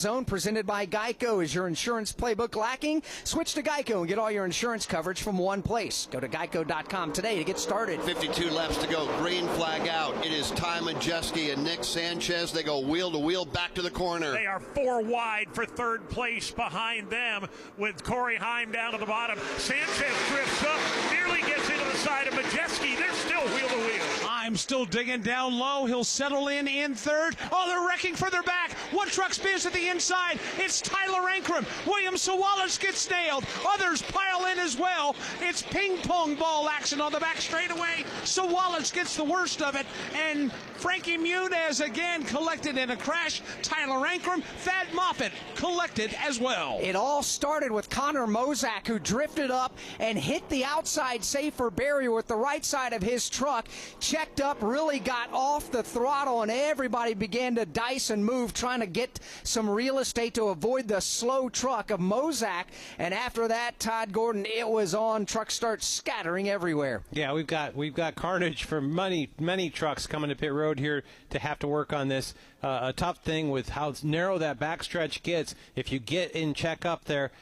Zone presented by Geico. Is your insurance playbook lacking? Switch to Geico and get all your insurance coverage from one place. Go to geico.com today to get started. 52 laps to go. Green flag out. It is Ty Majeski and Nick Sanchez. They go wheel to wheel back to the corner. They are 4 wide for third place behind them with Corey Heim down to the bottom. Sanchez drifts up, nearly gets into the side of Majeski. They're still wheel to wheel. Heim still digging down low. He'll settle in third. Oh, they're wrecking further back. One truck spins at the inside. It's Tyler Ankrum. William Sawalich gets nailed. Others pile in as well. It's ping-pong ball action on the back straightaway. Sawalich gets the worst of it. And Frankie Muniz again collected in a crash. Tyler Ankrum, Thad Moffitt collected as well. It all started with Connor Mozak, who drifted up and hit the outside safer barrier with the right side of his truck. Checked up, really got off the throttle, and everybody began to dice and move, trying to get some real estate to avoid the slow truck of Mozak. And after that, Todd Gordon, it was on. Trucks start scattering everywhere. Yeah, we've got carnage for many trucks coming to pit road here to have to work on this. A tough thing with how narrow that backstretch gets. If you get in check up there,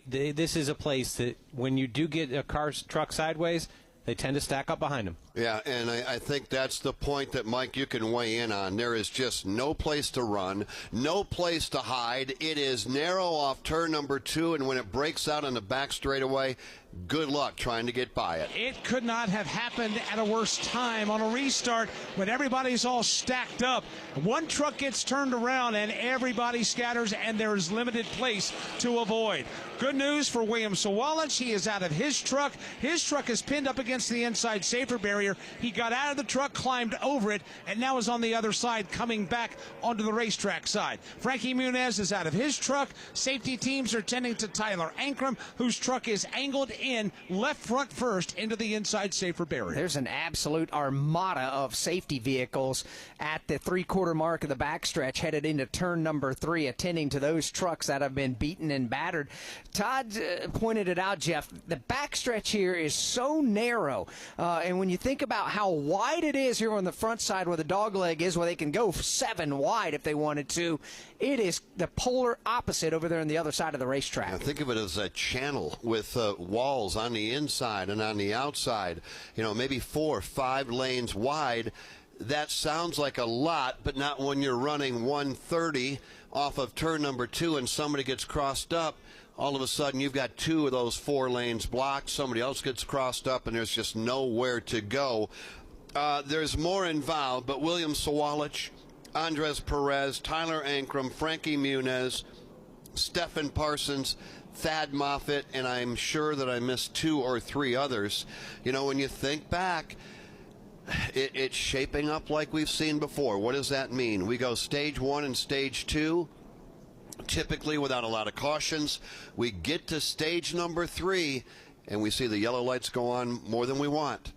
this is a place that when you do get a truck sideways, they tend to stack up behind them. Yeah, and I think that's the point that, Mike, you can weigh in on. There is just no place to run, no place to hide. It is narrow off turn number 2, and when it breaks out on the back straightaway, good luck trying to get by it. It could not have happened at a worse time on a restart when everybody's all stacked up. One truck gets turned around and everybody scatters, and there is limited place to avoid. Good news for William Sawalich. He is out of his truck. His truck is pinned up against the inside safer barrier. He got out of the truck, climbed over it, and now is on the other side coming back onto the racetrack side. Frankie Muniz is out of his truck. Safety teams are tending to Tyler Ankrum, whose truck is angled in left front first into the inside safer barrier. There's an absolute armada of safety vehicles at the three-quarter mark of the backstretch headed into turn number 3, attending to those trucks that have been beaten and battered. Todd pointed it out, Jeff. The backstretch here is so narrow, and when you think about how wide it is here on the front side where the dog leg is, where they can go 7 wide if they wanted to, it is the polar opposite over there on the other side of the racetrack. Now think of it as a channel with walls on the inside and on the outside, maybe 4 or 5 lanes wide. That sounds like a lot, but not when you're running 130 off of turn number 2 and somebody gets crossed up. All of a sudden, you've got 2 of those 4 lanes blocked. Somebody else gets crossed up, and there's just nowhere to go. There's more involved, but William Sawalich, Andres Perez, Tyler Ankrum, Frankie Muniz, Stephen Parsons, Thad Moffitt, and I'm sure that I missed 2 or 3 others. When you think back, it's shaping up like we've seen before. What does that mean? We go stage 1 and stage 2. Typically without a lot of cautions. We get to stage number 3, and we see the yellow lights go on more than we want.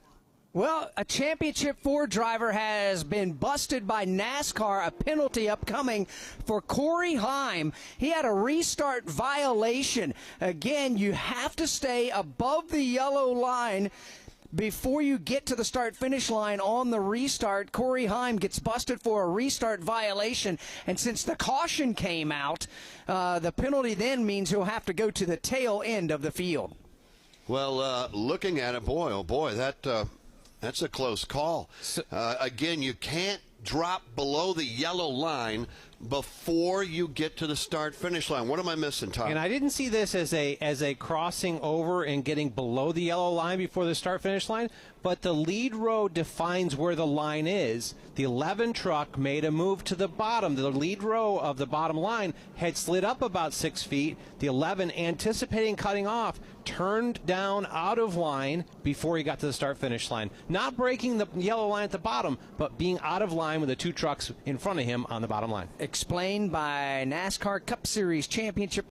Well, a Championship 4 driver has been busted by NASCAR. A penalty upcoming for Corey Heim. He had a restart violation. Again, you have to stay above the yellow line before you get to the start-finish line on the restart. Corey Heim gets busted for a restart violation, and since the caution came out, the penalty then means he'll have to go to the tail end of the field. Well, looking at it, boy, oh boy, that's a close call. Again, you can't drop below the yellow line before you get to the start-finish line. What am I missing, Tom? And I didn't see this as a crossing over and getting below the yellow line before the start-finish line, but the lead row defines where the line is. The 11 truck made a move to the bottom. The lead row of the bottom line had slid up about 6 feet. The 11, anticipating cutting off, turned down out of line before he got to the start-finish line. Not breaking the yellow line at the bottom, but being out of line with the 2 trucks in front of him on the bottom line. Explained by NASCAR Cup Series Championship